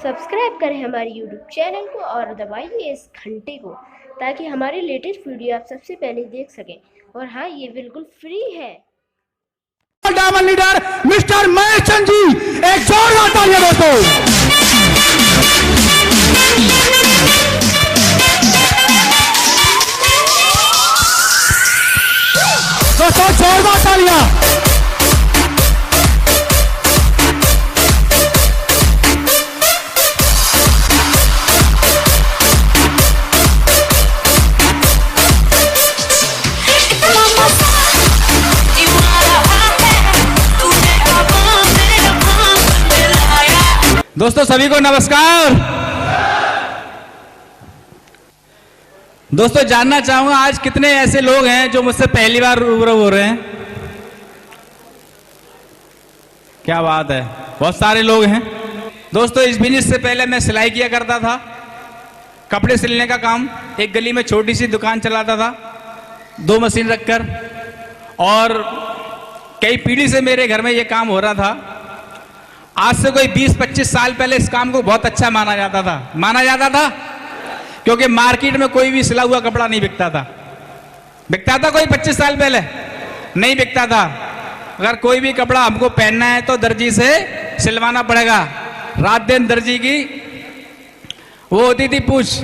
Subscribe करें हमारे YouTube channel को और दबाइए इस घंटे को ताकि हमारे लेटेस्ट वीडियो आप सबसे पहले देख सकें। और हाँ, ये बिल्कुल फ्री है। Diamond leader mister Mahesh Chand ji, एक जोरदार तालियां दोस्तों, जोरदार तालियां। दोस्तों सभी को नमस्कार। दोस्तों जानना चाहूंगा आज कितने ऐसे लोग हैं जो मुझसे पहली बार रूबरू हो रहे हैं। क्या बात है, बहुत सारे लोग हैं। दोस्तों इस बिजनेस से पहले मैं सिलाई किया करता था, कपड़े सिलने का काम। एक गली में छोटी सी दुकान चलाता था, 2 मशीन रखकर, और कई पीढ़ी से मेरे घर में ये काम हो रहा था। आज से कोई 20-25 साल पहले इस काम को बहुत अच्छा माना जाता था क्योंकि मार्केट में कोई भी सिला हुआ कपड़ा नहीं बिकता था कोई 25 साल पहले नहीं बिकता था। अगर कोई भी कपड़ा हमको पहनना है तो दर्जी से सिलवाना पड़ेगा। रात दिन दर्जी की वो होती थी पूछ,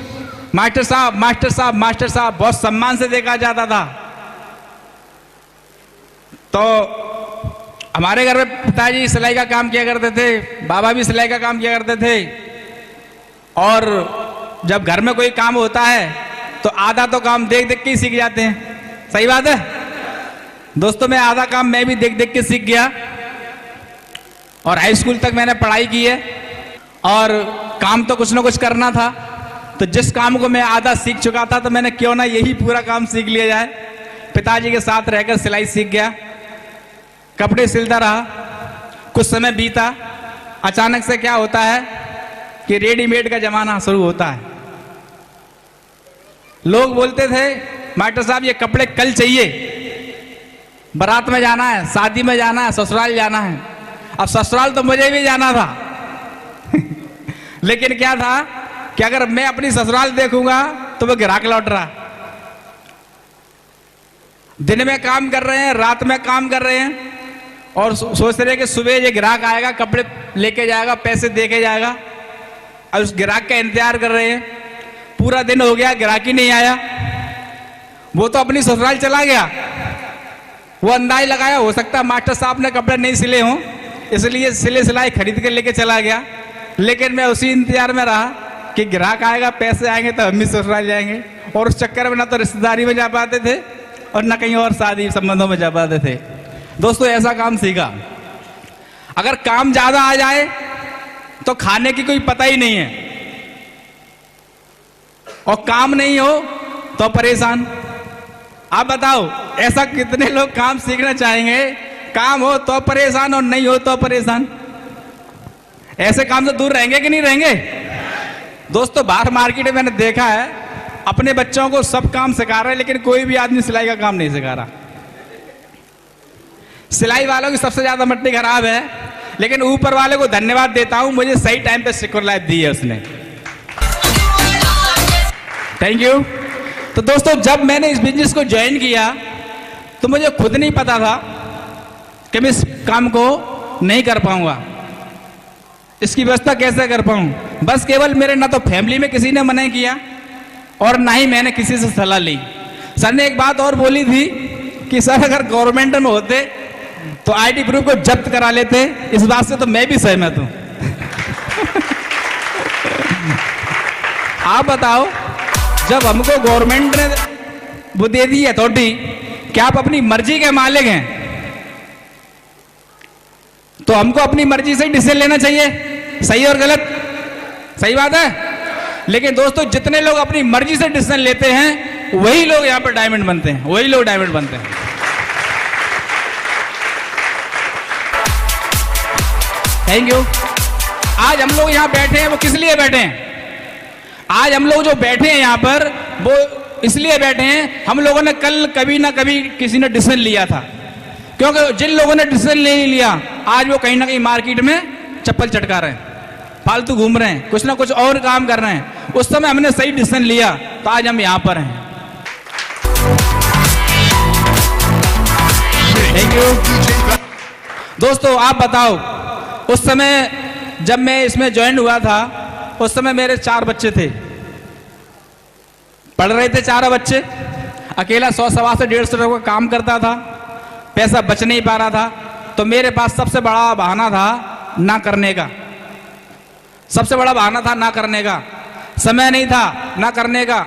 मास्टर साहब मास्टर साहब मास्टर साहब, बहुत सम्मान से देखा जाता था। तो हमारे घर में पिताजी सिलाई का काम किया करते थे, बाबा भी सिलाई का काम किया करते थे। और जब घर में कोई काम होता है तो आधा तो काम देख देख के ही सीख जाते हैं। सही बात है दोस्तों, मैं आधा काम मैं भी देख देख के सीख गया। और हाई स्कूल तक मैंने पढ़ाई की है और काम तो कुछ ना कुछ करना था। तो जिस काम को मैं आधा सीख चुका था तो मैंने क्यों ना यही पूरा काम सीख लिया जाए। पिताजी के साथ रहकर सिलाई सीख गया, कपड़े सिलता रहा। कुछ समय बीता, अचानक से क्या होता है कि रेडीमेड का जमाना शुरू होता है। लोग बोलते थे मास्टर साहब ये कपड़े कल चाहिए, बारात में जाना है, शादी में जाना है, ससुराल जाना है। अब ससुराल तो मुझे भी जाना था लेकिन क्या था कि अगर मैं अपनी ससुराल देखूंगा तो वो ग्राहक लौट रहा। दिन में काम कर रहे हैं, रात में काम कर रहे हैं और सोच रहे कि सुबह ये ग्राहक आएगा, कपड़े लेके जाएगा, पैसे दे के जाएगा। और उस ग्राहक का इंतजार कर रहे हैं। पूरा दिन हो गया, ग्राहक ही नहीं आया। वो तो अपनी ससुराल चला गया। वो अंदाज लगाया हो सकता है मास्टर साहब ने कपड़े नहीं सिले हों, इसलिए सिले सिलाई खरीद के लेके चला गया। लेकिन मैं उसी इंतजार में रहा कि ग्राहक आएगा, पैसे आएंगे तो हम भी ससुराल जाएंगे। और उस चक्कर में ना तो रिश्तेदारी में जा पाते थे और ना कहीं और शादी संबंधों में जा पाते थे। दोस्तों ऐसा काम सीखा। अगर काम ज्यादा आ जाए तो खाने की कोई पता ही नहीं है, और काम नहीं हो तो परेशान। आप बताओ ऐसा कितने लोग काम सीखना चाहेंगे, काम हो तो परेशान और नहीं हो तो परेशान। ऐसे काम से दूर रहेंगे कि नहीं रहेंगे। दोस्तों बाहर मार्केट में मैंने देखा है, अपने बच्चों को सब काम सिखा रहे हैं लेकिन कोई भी आदमी सिलाई का काम नहीं सिखा रहा। सिलाई वालों की सबसे ज्यादा मट्टी खराब है, लेकिन ऊपर वाले को धन्यवाद देता हूं, मुझे सही टाइम पे सिक्योर लाइफ दी है उसने। Thank you. तो दोस्तों जब मैंने इस बिजनेस को ज्वाइन किया तो मुझे खुद नहीं पता था कि मैं इस काम को नहीं कर पाऊंगा, इसकी व्यवस्था कैसे कर पाऊं। बस केवल मेरे ना तो फैमिली में किसी ने मना किया और ना ही मैंने किसी से सलाह ली। सर ने एक बात और बोली थी कि सर अगर गवर्नमेंट में होते तो आईटी ग्रुप को जब्त करा लेते। इस बात से तो मैं भी सहमत हूं आप बताओ, जब हमको गवर्नमेंट ने वो दे दी अथॉरिटी कि आप अपनी मर्जी के मालिक हैं, तो हमको अपनी मर्जी से डिसीजन लेना चाहिए। सही और गलत, सही बात है। लेकिन दोस्तों जितने लोग अपनी मर्जी से डिसीजन लेते हैं वही लोग यहां पर डायमंड बनते हैं, वही लोग डायमंड बनते हैं। Thank you. आज हम लोग यहां बैठे हैं वो किस लिए बैठे हैं? आज हम लोग जो बैठे हैं यहां पर वो इसलिए बैठे हैं, हम लोगों ने कल कभी ना कभी किसी ने डिसीजन लिया था। क्योंकि जिन लोगों ने डिसीजन नहीं लिया आज वो कहीं ना कहीं मार्केट में चप्पल चटका रहे हैं। फालतू घूम रहे हैं, कुछ ना कुछ और काम कर रहे हैं। उस समय हमने सही डिसीजन लिया तो आज हम यहां पर हैं। Thank you. दोस्तों आप बताओ, उस समय जब मैं इसमें ज्वाइन हुआ था उस समय मेरे 4 बच्चे थे, पढ़ रहे थे 4 बच्चे, अकेला 100 सवा से 150 रुपये का काम करता था, पैसा बच नहीं पा रहा था। तो मेरे पास सबसे बड़ा बहाना था ना करने का, सबसे बड़ा बहाना था ना करने का। समय नहीं था ना करने का,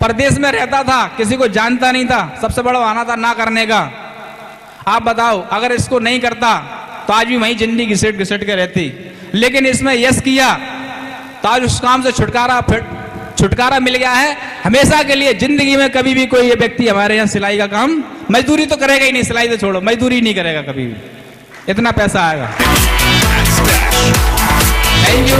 परदेश में रहता था, किसी को जानता नहीं था, सबसे बड़ा बहाना था ना करने का। आप बताओ अगर इसको नहीं करता तो आज भी वही जिंदगी घिसेट घिसेट के रहती, लेकिन इसमें यस किया तो आज उस काम से छुटकारा मिल गया है हमेशा के लिए। जिंदगी में कभी भी कोई ये व्यक्ति हमारे यहाँ सिलाई का काम, मजदूरी तो करेगा ही नहीं, सिलाई तो छोड़ो, मजदूरी नहीं करेगा कभी भी, इतना पैसा आएगा। Thank you.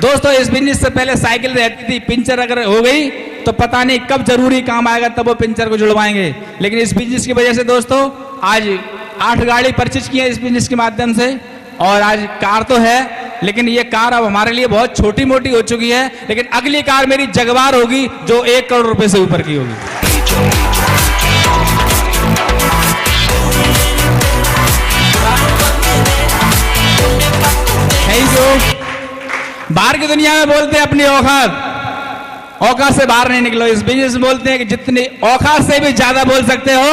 दोस्तों इस बिजनेस से पहले साइकिल रहती थी, पंचर अगर हो गई तो पता नहीं कब जरूरी काम आएगा, तब वो पंचर को जुड़वाएंगे। लेकिन इस बिजनेस की वजह से दोस्तों आज 8 गाड़ी परचेज की है इस बिजनेस के माध्यम से, और आज कार तो है, लेकिन ये कार अब हमारे लिए बहुत छोटी मोटी हो चुकी है। लेकिन अगली कार मेरी जगवार होगी जो 1 करोड़ रुपए से ऊपर की होगी। Thank you. बाहर की दुनिया में बोलते हैं अपनी औकात से बाहर नहीं निकलो। इस बिजनेस में बोलते हैं कि जितनी औकात से भी ज्यादा बोल सकते हो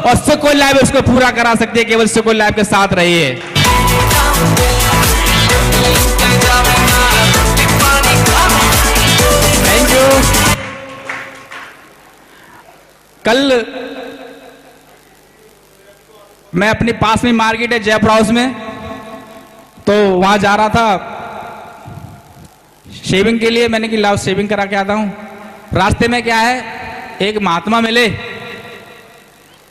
और सुकून लाइफ उसको पूरा करा सकती है, केवल सुकून लाइफ के साथ रहिए। Thank you. कल मैं अपने पास में मार्केट है जयपुर हाउस में, तो वहां जा रहा था शेविंग के लिए। मैंने कि लाओ शेविंग करा के आता हूं। रास्ते में क्या है, एक महात्मा मिले,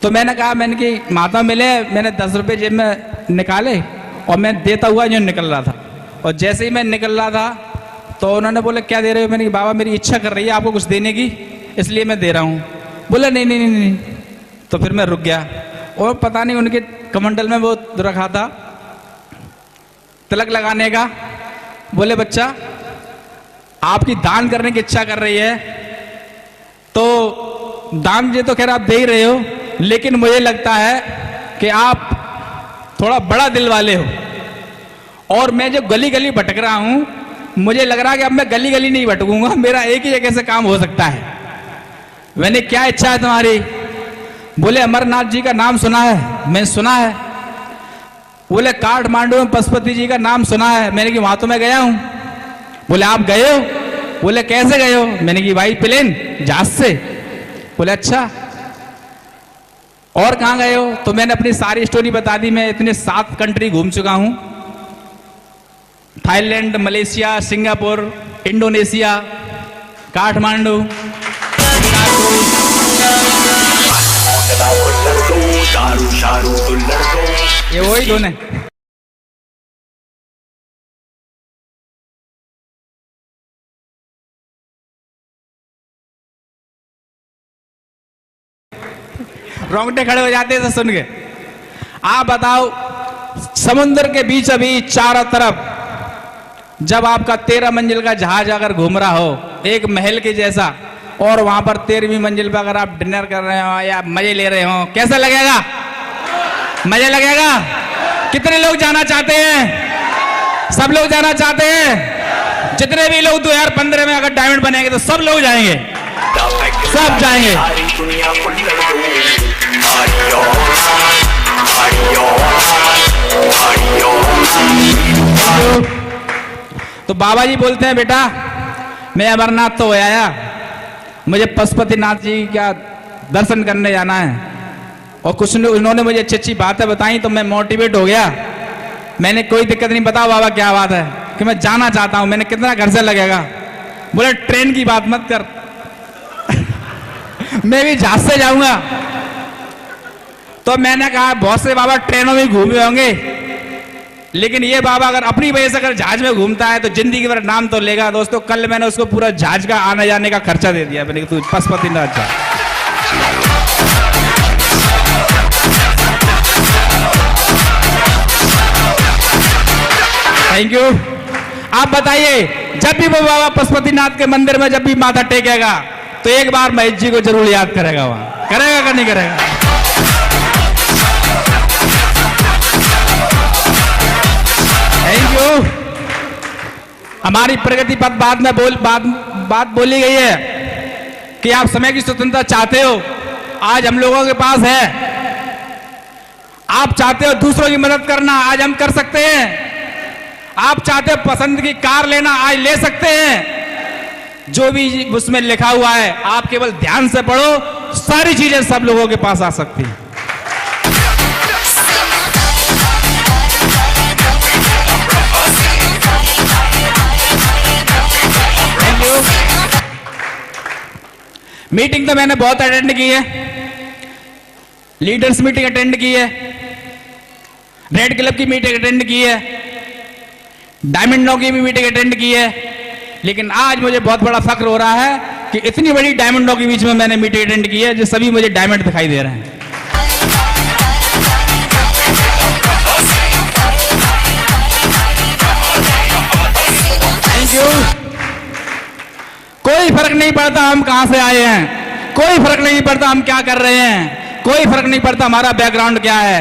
तो मैंने कहा, मैंने कि महात्मा मिले, मैंने 10 रुपए जेब में निकाले और मैं देता हुआ जो निकल रहा था, और जैसे ही मैं निकल रहा था तो उन्होंने बोला क्या दे रहे हो? मैंने कि बाबा मेरी इच्छा कर रही है आपको कुछ देने की, इसलिए मैं दे रहा हूँ। बोला नहीं नहीं नहीं नहीं। तो फिर मैं रुक गया, और पता नहीं उनके कमंडल में वो रखा था तिलक लगाने का। बोले बच्चा आपकी दान करने की इच्छा कर रही है, तो दान ये तो खैर आप दे ही रहे हो, लेकिन मुझे लगता है कि आप थोड़ा बड़ा दिल वाले हो, और मैं जो गली गली भटक रहा हूं, मुझे लग रहा है कि अब मैं गली गली नहीं भटकूंगा, मेरा एक ही जगह से काम हो सकता है। मैंने क्या इच्छा है तुम्हारी? बोले अमरनाथ जी का नाम सुना है? मैं सुना है। बोले काठमांडू में पशुपति जी का नाम सुना है? मैंने कि वहां तो मैं गया हूं। बोले आप गए हो? बोले कैसे गए हो? मैंने कि भाई प्लेन, जहाज से। बोले अच्छा, और कहां गए हो? तो मैंने अपनी सारी स्टोरी बता दी। मैं इतने 7 कंट्री घूम चुका हूं, Thailand, Malaysia, Singapore, Indonesia, Kathmandu. ये वही दोनों है। रोंगटे खड़े हो जाते हैं सुन के। आप बताओ, समुद्र के बीच अभी चारों तरफ जब आपका 13 मंजिल का जहाज अगर घूम रहा हो एक महल के जैसा, और वहां पर 13वीं मंजिल पर अगर आप डिनर कर रहे हो या मजे ले रहे हो, कैसा लगेगा? मजा लगेगा? कितने लोग जाना चाहते हैं? सब लोग जाना चाहते हैं। जितने भी लोग 2015 में अगर डायमंड बनेंगे तो सब लोग जाएंगे, सब जाएंगे। तो बाबा जी बोलते हैं बेटा मैं अमरनाथ तो हो आया, मुझे पशुपतिनाथ जी का दर्शन करने जाना है। और कुछ उन्होंने मुझे अच्छी अच्छी बातें बताई तो मैं मोटिवेट हो गया। मैंने कोई दिक्कत नहीं, बताओ बाबा क्या बात है, कि मैं जाना चाहता हूं। मैंने कितना खर्चा लगेगा? बोले ट्रेन की बात मत कर मैं भी जहाज से जाऊंगा। तो मैंने कहा बहुत से बाबा ट्रेनों में घूमे होंगे, लेकिन ये बाबा अगर अपनी वजह से अगर जहाज में घूमता है तो जिंदगी भर नाम तो लेगा। दोस्तों कल मैंने उसको पूरा जहाज का आने जाने का खर्चा दे दिया। मैंने तू पशुपतिनाथ जा। Thank you. आप बताइए, जब भी वो बाबा पशुपतिनाथ के मंदिर में जब भी माथा टेकेगा तो एक बार महेश जी को जरूर याद करेगा, वहां करेगा कि नहीं करेगा? Thank you. हमारी प्रगति पथ बात बोली गई है कि आप समय की स्वतंत्रता चाहते हो, आज हम लोगों के पास है। आप चाहते हो दूसरों की मदद करना, आज हम कर सकते हैं। आप चाहते हो पसंद की कार लेना, आज ले सकते हैं। जो भी उसमें लिखा हुआ है आप केवल ध्यान से पढ़ो, सारी चीजें सब लोगों के पास आ सकती हैं। Thank you. मीटिंग तो मैंने बहुत अटेंड की है, लीडर्स मीटिंग अटेंड की है, रेड क्लब की मीटिंग अटेंड की है, डायमंड नौ की भी मीटिंग अटेंड की है, लेकिन आज मुझे बहुत बड़ा फक्र हो रहा है कि इतनी बड़ी डायमंडों के बीच में मैंने मीटिंग अटेंड की है, जो सभी मुझे डायमंड दिखाई दे रहे हैं। Thank you. कोई फर्क नहीं पड़ता हम कहां से आए हैं, कोई फर्क नहीं पड़ता हम क्या कर रहे हैं, कोई फर्क नहीं पड़ता हमारा बैकग्राउंड क्या है।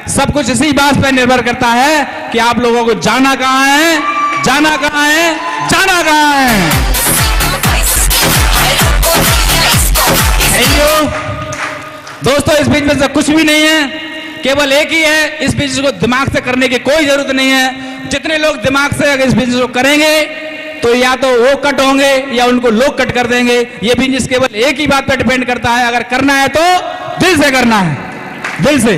सब कुछ इसी बात पर निर्भर करता है कि आप लोगों को जाना कहां है, जाना कहां है, जाना कहां है। Thank you. दोस्तों, इस बिजनेस में कुछ भी नहीं है, केवल एक ही है, इस बिजनेस को दिमाग से करने की कोई जरूरत नहीं है। जितने लोग दिमाग से अगर इस बिजनेस को करेंगे तो या तो वो कट होंगे या उनको लोग कट कर देंगे। ये बिजनेस केवल एक ही बात पर डिपेंड करता है, अगर करना है तो दिल से करना है, दिल से।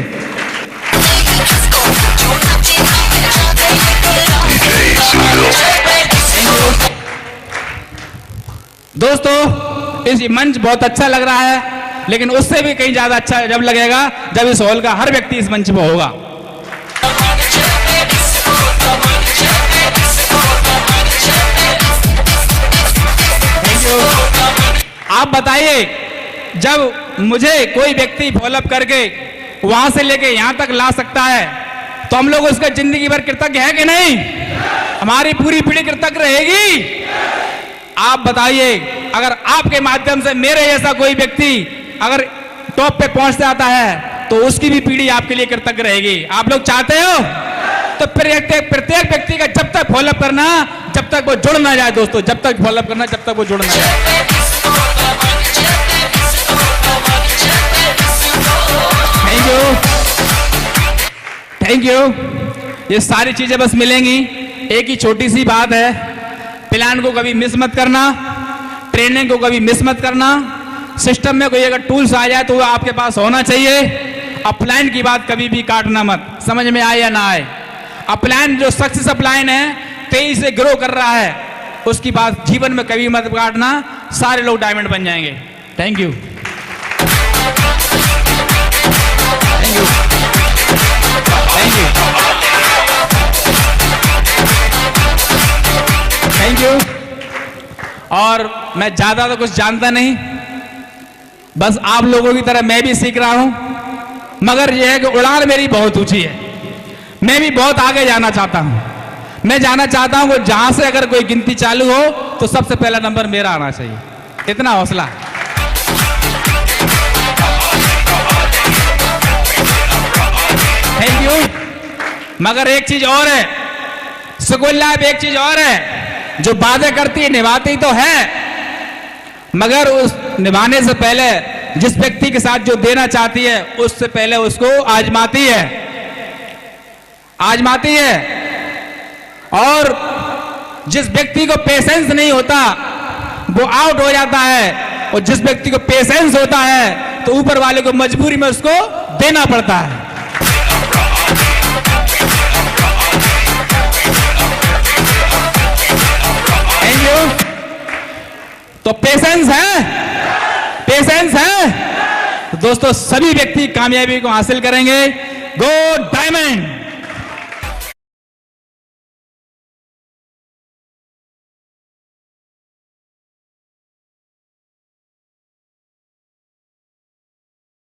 दोस्तों, इस मंच बहुत अच्छा लग रहा है, लेकिन उससे भी कहीं ज्यादा अच्छा जब लगेगा जब इस हॉल का हर व्यक्ति इस मंच पर होगा। आप बताइए, जब मुझे कोई व्यक्ति फॉलोअप करके वहां से लेके यहां तक ला सकता है तो हम लोग उसका जिंदगी भर कृतज्ञ है कि नहीं? हमारी पूरी पीढ़ी कृतज्ञ रहेगी। आप बताइए, अगर आपके माध्यम से मेरे जैसा कोई व्यक्ति अगर टॉप पे पहुंच जाता है तो उसकी भी पीढ़ी आपके लिए कृतज्ञ रहेगी। आप लोग चाहते हो? तो प्रत्येक व्यक्ति का जब तक फॉलोअप करना, जब तक वो जुड़ ना जाए, दोस्तों, जब तक फॉलोअप करना, जब तक वो जुड़ ना जाए। Thank you, thank you. ये सारी चीजें बस मिलेंगी। एक ही छोटी सी बात है, प्लान को कभी मिस मत करना, ट्रेनिंग को कभी मिस मत करना। सिस्टम में कोई अगर टूल्स आ जाए तो वो आपके पास होना चाहिए। अपलाइन की बात कभी भी काटना मत, समझ में आए या ना आए। अपलाइन जो सक्सेस अपलाइन है, तेजी से ग्रो कर रहा है, उसकी बात जीवन में कभी मत काटना, सारे लोग डायमंड बन जाएंगे। Thank you, thank you, thank you, thank you. और मैं ज्यादा तो कुछ जानता नहीं, बस आप लोगों की तरह मैं भी सीख रहा हूं, मगर यह है कि उड़ान मेरी बहुत ऊंची है। मैं भी बहुत आगे जाना चाहता हूं। मैं जाना चाहता हूं कि जहां से अगर कोई गिनती चालू हो तो सबसे पहला नंबर मेरा आना चाहिए। इतना हौसला है। Thank you. मगर एक चीज और है, सुकून लाभ, एक चीज और है, जो वादे करती है निभाती तो है, मगर उस निभाने से पहले जिस व्यक्ति के साथ जो देना चाहती है उससे पहले उसको आजमाती है, आजमाती है। और जिस व्यक्ति को पेशेंस नहीं होता वो आउट हो जाता है, और जिस व्यक्ति को पेशेंस होता है तो ऊपर वाले को मजबूरी में उसको देना पड़ता है। Thank you. तो पेशेंस है, पेशेंस है तो दोस्तों सभी व्यक्ति कामयाबी को हासिल करेंगे। गो डायमंड।